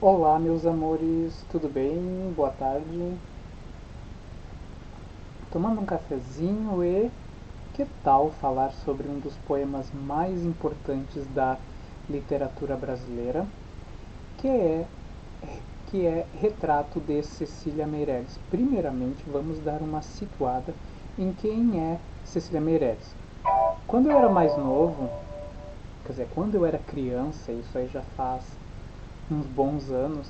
Olá, meus amores, tudo bem? Boa tarde. Tomando um cafezinho e que tal falar sobre um dos poemas mais importantes da literatura brasileira, que é Retrato de Cecília Meirelles. Primeiramente, vamos dar uma situada em quem é Cecília Meirelles. Quando eu era mais novo, quer dizer, quando eu era criança, isso aí já faz uns bons anos,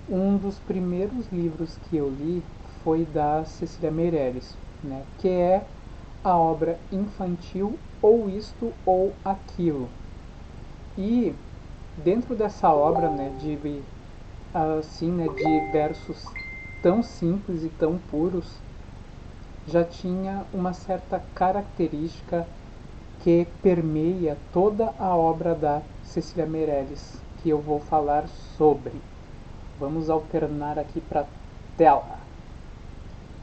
um dos primeiros livros que eu li foi da Cecília Meirelles, né, que é a obra infantil Ou Isto ou Aquilo. E dentro dessa obra, né, de versos tão simples e tão puros, já tinha uma certa característica que permeia toda a obra da Cecília Meirelles, que eu vou falar sobre. Vamos alternar aqui para tela.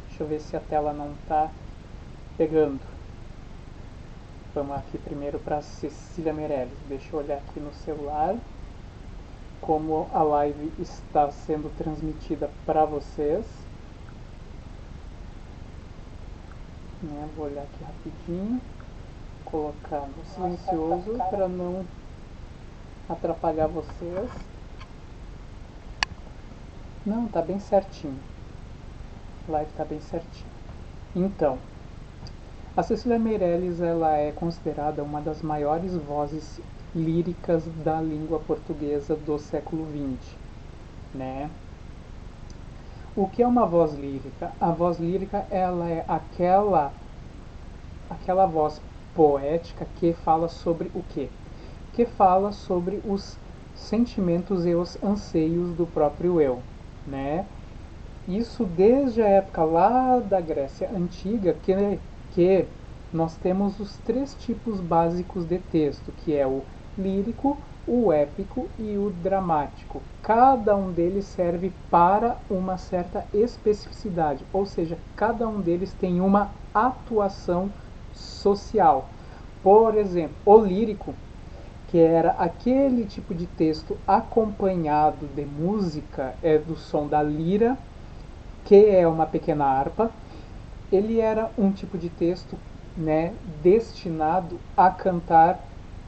Deixa eu ver se a tela não está pegando. Vamos aqui primeiro para Cecília Meirelles. Deixa eu olhar aqui no celular como a live está sendo transmitida para vocês. Vou olhar aqui rapidinho. Colocar no silencioso para não atrapalhar vocês. Não, tá bem certinho. A live tá bem certinho. Então, a Cecília Meirelles ela é considerada uma das maiores vozes líricas da língua portuguesa do século XX, né? O que é uma voz lírica? A voz lírica ela é aquela voz poética que fala sobre o quê? Que fala sobre os sentimentos e os anseios do próprio eu, né? Isso desde a época lá da Grécia Antiga, que nós temos os três tipos básicos de texto, que é o lírico, o épico e o dramático. Cada um deles serve para uma certa especificidade, ou seja, cada um deles tem uma atuação social. Por exemplo, o lírico, que era aquele tipo de texto acompanhado de música, do som da lira, que é uma pequena harpa, ele era um tipo de texto, né, destinado a cantar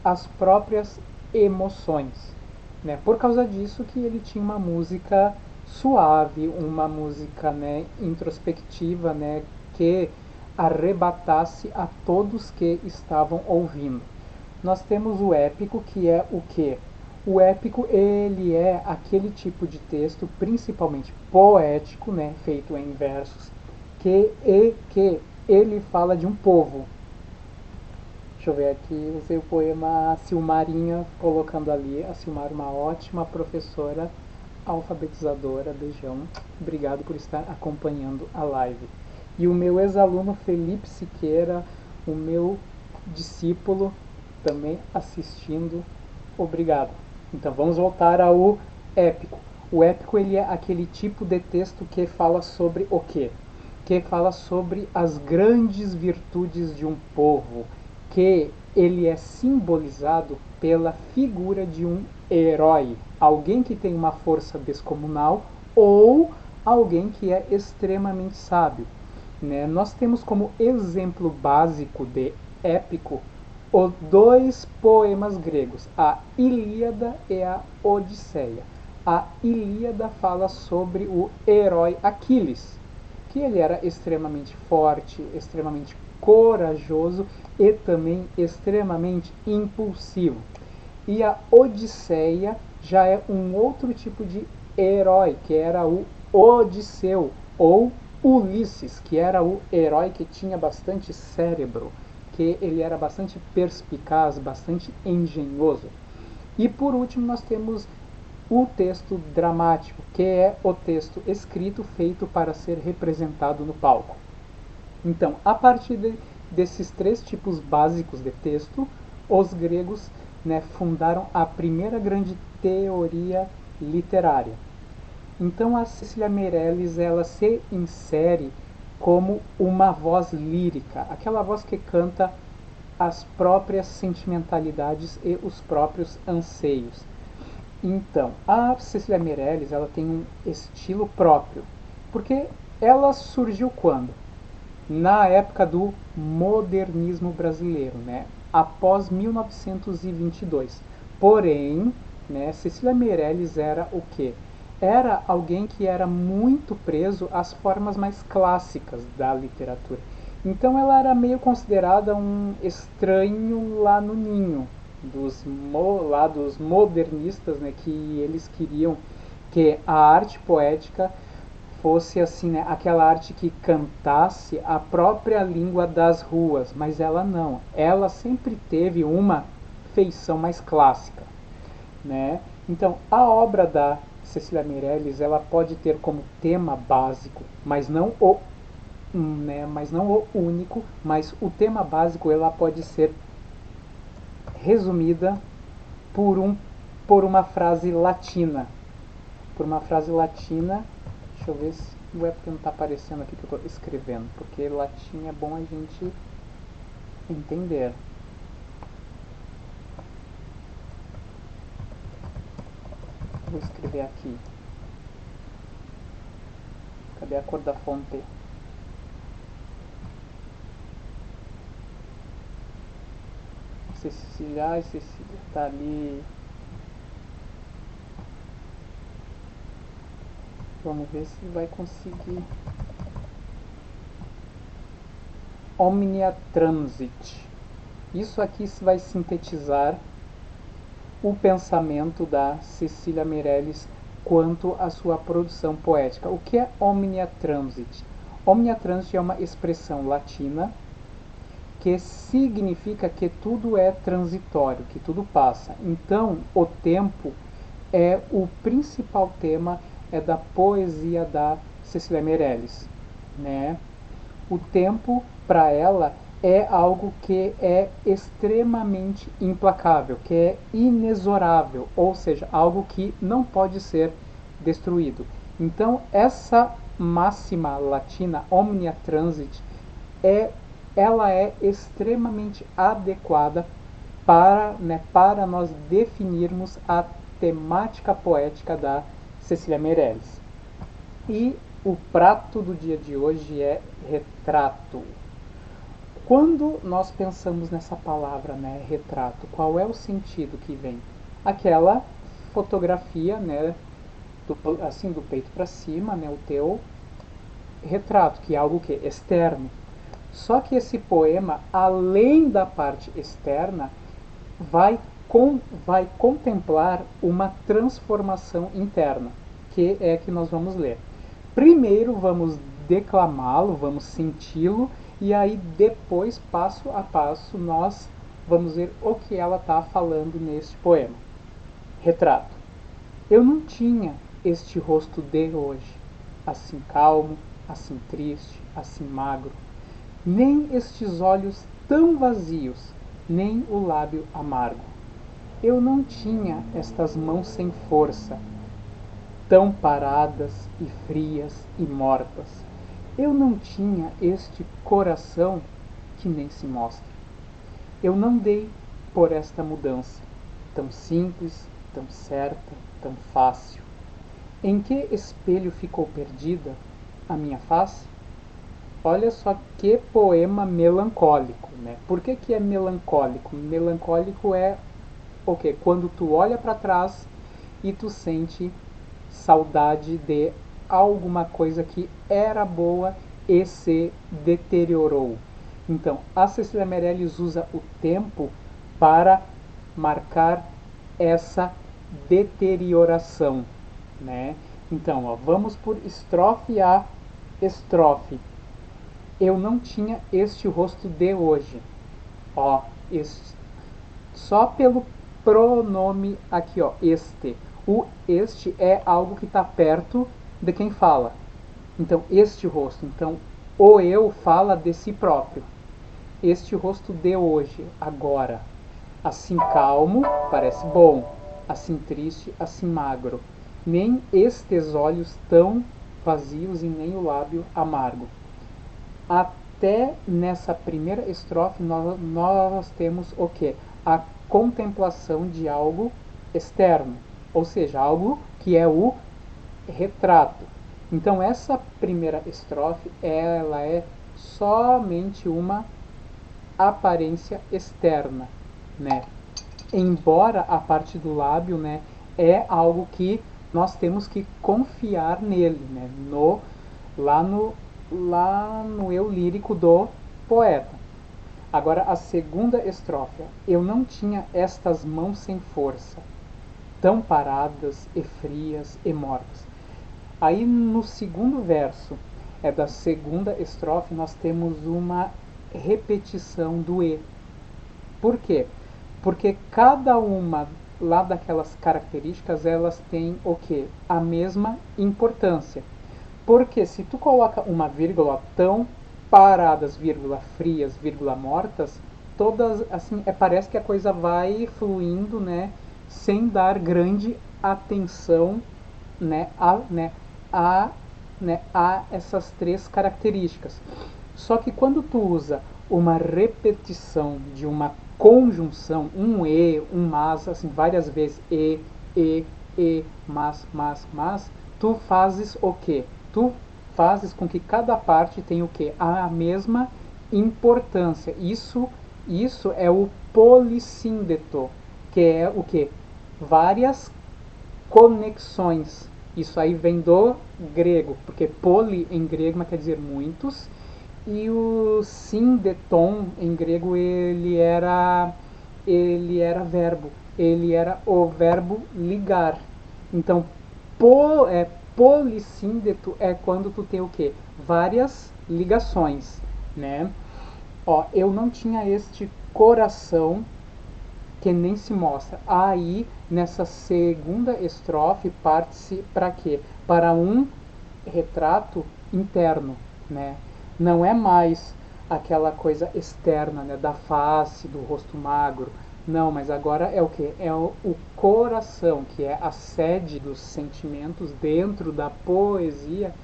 as próprias emoções, né? Por causa disso que ele tinha uma música suave, uma música, né, introspectiva, né, que arrebatasse a todos que estavam ouvindo. Nós temos o épico, que é o quê? O épico ele é aquele tipo de texto, principalmente poético, né, feito em versos, que ele fala de um povo. Deixa eu ver aqui, usei o poema Silmarinha colocando ali. A Silmar, uma ótima professora alfabetizadora, beijão. Obrigado por estar acompanhando a live. E o meu ex-aluno Felipe Siqueira, o meu discípulo, também assistindo. Obrigado. Então vamos voltar ao épico. O épico ele é aquele tipo de texto que fala sobre o quê? Que fala sobre as grandes virtudes de um povo, que ele é simbolizado pela figura de um herói, alguém que tem uma força descomunal ou alguém que é extremamente sábio, né? Nós temos como exemplo básico de épico os dois poemas gregos, a Ilíada e a Odisseia. A Ilíada fala sobre o herói Aquiles, que ele era extremamente forte, extremamente corajoso e também extremamente impulsivo. E a Odisseia já é um outro tipo de herói, que era o Odisseu, ou Ulisses, que era o herói que tinha bastante cérebro, que ele era bastante perspicaz, bastante engenhoso. E por último nós temos o texto dramático, que é o texto escrito feito para ser representado no palco. Então, a partir desses três tipos básicos de texto, os gregos, né, fundaram a primeira grande teoria literária. Então a Cecília Meirelles ela se insere como uma voz lírica, aquela voz que canta as próprias sentimentalidades e os próprios anseios. Então, a Cecília Meirelles, ela tem um estilo próprio, porque ela surgiu quando? Na época do modernismo brasileiro, né? Após 1922. Porém, né, Cecília Meirelles era o quê? Era alguém que era muito preso às formas mais clássicas da literatura. Então ela era meio considerada um estranho lá no ninho, lá dos modernistas, né, que eles queriam que a arte poética fosse assim, né, aquela arte que cantasse a própria língua das ruas, mas ela não. Ela sempre teve uma feição mais clássica, né? Então, a obra da Cecília Meirelles, ela pode ter como tema básico, mas não o único, mas o tema básico ela pode ser resumida por por uma frase latina. Por uma frase latina. Deixa eu ver se o webcam não está aparecendo aqui que eu estou escrevendo, porque latim é bom a gente entender. Vou escrever aqui. Cadê a cor da fonte? Cecília, Cecília, tá ali. Vamos ver se vai conseguir. Omnia Transit. Isso aqui vai sintetizar o pensamento da Cecília Meirelles quanto à sua produção poética. O que é Omnia Transit? Omnia Transit é uma expressão latina que significa que tudo é transitório, que tudo passa. Então, o tempo é o principal tema da poesia da Cecília Meirelles, né? O tempo para ela é algo que é extremamente implacável, que é inexorável, ou seja, algo que não pode ser destruído. Então, essa máxima latina, omnia transit, ela é extremamente adequada para nós definirmos a temática poética da Cecília Meirelles. E o prato do dia de hoje é retrato. Quando nós pensamos nessa palavra, né, retrato, qual é o sentido que vem? Aquela fotografia, né, assim do peito para cima, né, o teu retrato, que é algo que externo. Só que esse poema, além da parte externa, vai contemplar uma transformação interna, que é que nós vamos ler. Primeiro vamos declamá-lo, vamos senti-lo, e aí depois, passo a passo, nós vamos ver o que ela está falando neste poema. Retrato. Eu não tinha este rosto de hoje, assim calmo, assim triste, assim magro, nem estes olhos tão vazios, nem o lábio amargo. Eu não tinha estas mãos sem força, tão paradas e frias e mortas. Eu não tinha este coração que nem se mostra. Eu não dei por esta mudança, tão simples, tão certa, tão fácil. Em que espelho ficou perdida a minha face? Olha só que poema melancólico, né? Por que é melancólico? Melancólico é o quê? Quando tu olha para trás e tu sente saudade de alguma coisa que era boa e se deteriorou. Então, a Cecília Meirelles usa o tempo para marcar essa deterioração, né? Então, ó, vamos por estrofe a estrofe. Eu não tinha este rosto de hoje. Ó, só pelo pronome aqui, ó, este. O este é algo que está perto de quem fala. Então, este rosto. Então, o eu fala de si próprio. Este rosto de hoje, agora. Assim calmo, parece bom. Assim triste, assim magro. Nem estes olhos tão vazios e nem o lábio amargo. Até nessa primeira estrofe nós temos o que? A contemplação de algo externo. ou seja, algo que é o retrato. Então essa primeira estrofe, ela é somente uma aparência externa, né? Embora a parte do lábio, né, é algo que nós temos que confiar nele, né, lá no eu lírico do poeta. Agora a segunda estrofe: eu não tinha estas mãos sem força, tão paradas e frias e mortas. Aí no segundo verso da segunda estrofe nós temos uma repetição do e. Por quê? Porque cada uma lá daquelas características, elas têm o quê? A mesma importância. Porque se tu coloca uma vírgula, tão paradas, vírgula, frias, vírgula, mortas, todas assim, parece que a coisa vai fluindo, né, sem dar grande atenção, né, a essas três características. Só que quando tu usa uma repetição de uma conjunção, um e, um mas, assim, várias vezes, mas, tu fazes o quê? Tu fazes com que cada parte tenha o quê? A mesma importância. Isso é o polissíndeto, que é o quê? Várias conexões. Isso aí vem do grego, porque poli em grego quer dizer muitos, e o síndeton em grego ele era verbo, ele era o verbo ligar. Então, polissíndeto é quando tu tem o quê? Várias ligações, né? Ó, eu não tinha este coração que nem se mostra. Aí, nessa segunda estrofe, parte-se para quê? Para um retrato interno, né? Não é mais aquela coisa externa, né, da face, do rosto magro. Não, mas agora é o que? É o coração, que é a sede dos sentimentos dentro da poesia,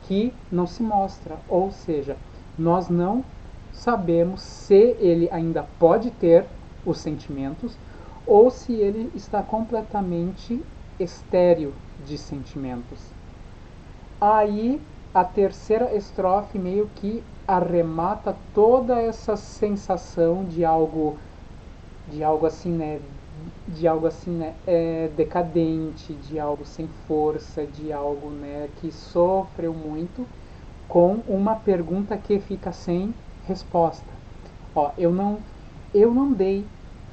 que não se mostra. Ou seja, nós não sabemos se ele ainda pode ter os sentimentos ou se ele está completamente estéril de sentimentos. Aí a terceira estrofe meio que arremata toda essa sensação de algo assim, né, decadente, de algo sem força, de algo, né, que sofreu muito, com uma pergunta que fica sem resposta. Ó, eu não dei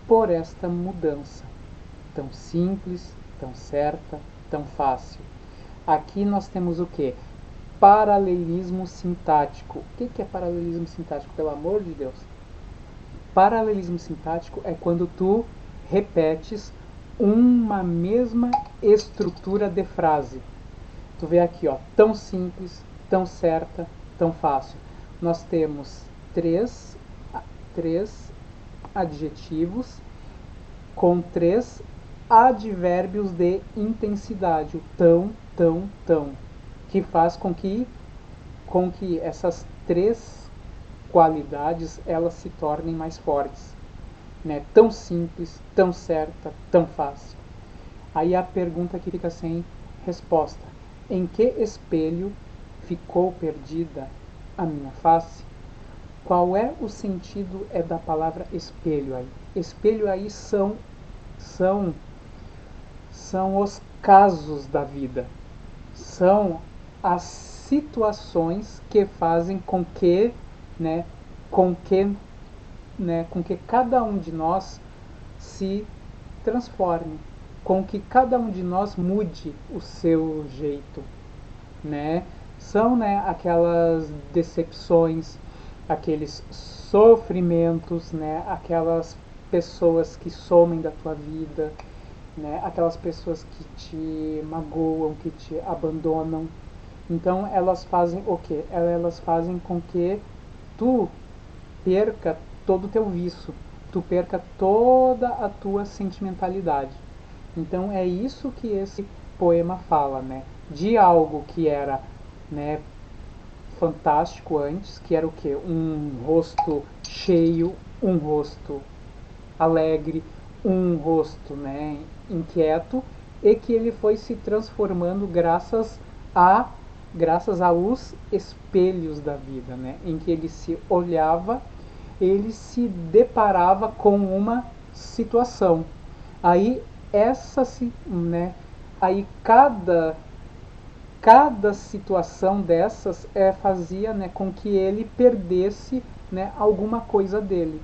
por esta mudança tão simples, tão certa, tão fácil. Aqui nós temos o que? Paralelismo sintático. O que é paralelismo sintático, pelo amor de Deus? Paralelismo sintático é quando tu repetes uma mesma estrutura de frase. Tu vê aqui, ó, tão simples, tão certa, tão fácil. Nós temos três adjetivos com três advérbios de intensidade, o tão, tão, tão, que faz com que essas três qualidades elas se tornem mais fortes, né? Tão simples, tão certa, tão fácil. Aí a pergunta que fica sem resposta: em que espelho ficou perdida a minha face? Qual é o sentido da palavra espelho aí? Espelho aí são os casos da vida, são as situações que fazem com que cada um de nós se transforme, com que cada um de nós mude o seu jeito, né? São, né, aquelas decepções, aqueles sofrimentos, né, aquelas pessoas que somem da tua vida, né, aquelas pessoas que te magoam, que te abandonam. Então elas fazem o quê? Elas fazem com que tu perca todo o teu vício, tu perca toda a tua sentimentalidade. Então é isso que esse poema fala, né? De algo que era, né, fantástico antes, que era o quê? Um rosto cheio, um rosto alegre, um rosto, né, inquieto, e que ele foi se transformando graças aos espelhos da vida, né? Em que ele se olhava, ele se deparava com uma situação. Aí né? Aí cada situação dessas fazia, né, com que ele perdesse, né, alguma coisa dele.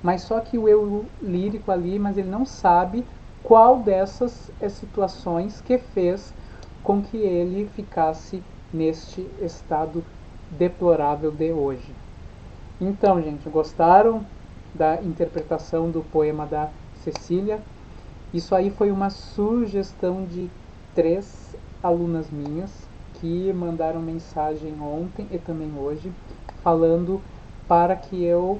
Mas só que o eu lírico ali, mas ele não sabe qual dessas situações que fez com que ele ficasse neste estado deplorável de hoje. Então, gente, gostaram da interpretação do poema da Cecília? Isso aí foi uma sugestão de 3 alunas minhas que mandaram mensagem ontem e também hoje, falando para que eu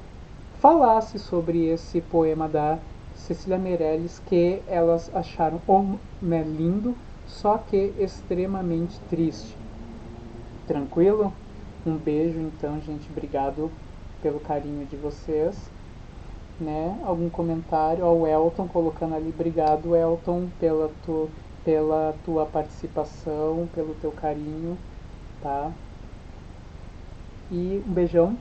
falasse sobre esse poema da Cecília Meirelles, que elas acharam né, lindo, só que extremamente triste. Tranquilo? Um beijo então, gente. Obrigado pelo carinho de vocês. Né? Algum comentário ao Elton colocando ali, obrigado Elton pela tua participação, pelo teu carinho, tá? E um beijão